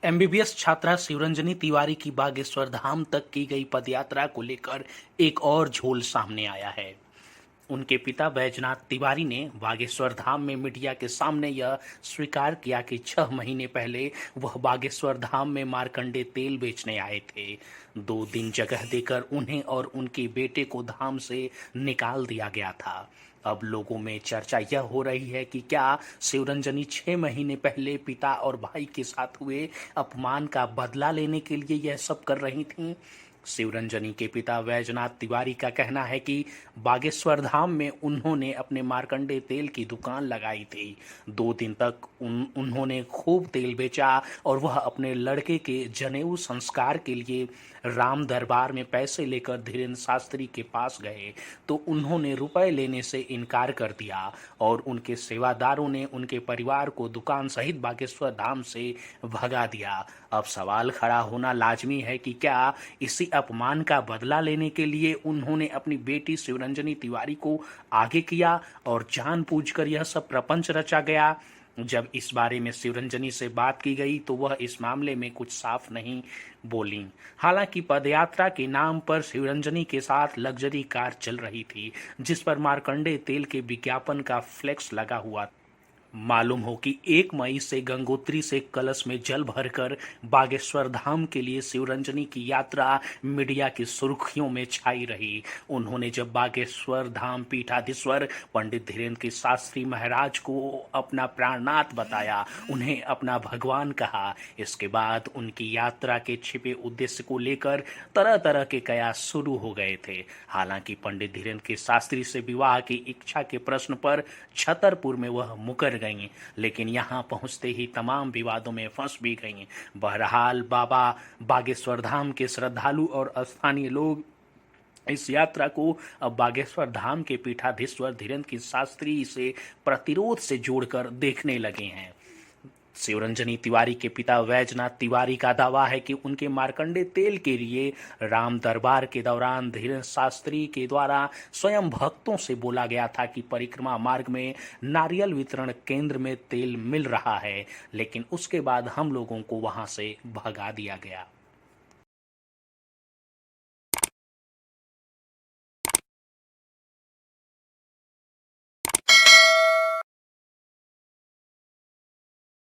MBBS छात्रा शिवरंजनी तिवारी की बागेश्वर धाम तक की गई पदयात्रा को लेकर एक और झोल सामने आया है। उनके पिता बैजनाथ तिवारी ने बागेश्वर धाम में मीडिया के सामने यह स्वीकार किया कि 6 महीने पहले वह बागेश्वर धाम में मार्कंडे तेल बेचने आए थे। 2 दिन जगह देकर उन्हें और उनके बेटे को धाम से निकाल दिया गया था। अब लोगों में चर्चा यह हो रही है कि क्या शिवरंजनी 6 महीने पहले पिता और भाई के साथ हुए अपमान का बदला लेने के लिए यह सब कर रही थीं। शिवरंजनी के पिता बैजनाथ तिवारी का कहना है कि बागेश्वर धाम में उन्होंने अपने मार्कंडे तेल की दुकान लगाई थी। 2 दिन तक उन्होंने खूब तेल बेचा और वह अपने लड़के के जनेऊ संस्कार के लिए राम दरबार में पैसे लेकर धीरेन्द्र शास्त्री के पास गए तो उन्होंने रुपए लेने से इनकार कर दिया और उनके सेवादारों ने उनके परिवार को दुकान सहित बागेश्वर धाम से भगा दिया। अब सवाल खड़ा होना लाजमी है कि क्या इसी अपमान का बदला लेने के लिए उन्होंने अपनी बेटी शिवरंजनी तिवारी को आगे किया और जानबूझकर यह सब प्रपंच रचा गया। जब इस बारे में शिवरंजनी से बात की गई तो वह इस मामले में कुछ साफ नहीं बोली। हालांकि पदयात्रा के नाम पर शिवरंजनी के साथ लग्जरी कार चल रही थी जिस पर मार्कंडे तेल के विज्ञापन का फ्लेक्स लगा हुआ। मालूम हो कि 1 मई से गंगोत्री से कलश में जल भरकर बागेश्वर धाम के लिए शिवरंजनी की यात्रा मीडिया की सुर्खियों में छाई रही। उन्होंने जब बागेश्वर धाम पीठाधीश्वर पंडित धीरेन्द्र के शास्त्री महाराज को अपना प्राणनाथ बताया, उन्हें अपना भगवान कहा, इसके बाद उनकी यात्रा के छिपे उद्देश्य को लेकर तरह तरह के कयास शुरू हो गए थे। हालांकि पंडित धीरेन्द्र के शास्त्री से विवाह की इच्छा के प्रश्न पर छतरपुर में वह मुकर गईं, लेकिन यहां पहुंचते ही तमाम विवादों में फंस भी गईं। बहरहाल बाबा बागेश्वर धाम के श्रद्धालु और स्थानीय लोग इस यात्रा को अब बागेश्वर धाम के पीठाधीश्वर धीरेन्द्र की शास्त्री से प्रतिरोध से जोड़कर देखने लगे हैं। शिवरंजनी तिवारी के पिता बैजनाथ तिवारी का दावा है कि उनके मार्कंडे तेल के लिए राम दरबार के दौरान धीरेन्द्र शास्त्री के द्वारा स्वयं भक्तों से बोला गया था कि परिक्रमा मार्ग में नारियल वितरण केंद्र में तेल मिल रहा है, लेकिन उसके बाद हम लोगों को वहां से भगा दिया गया।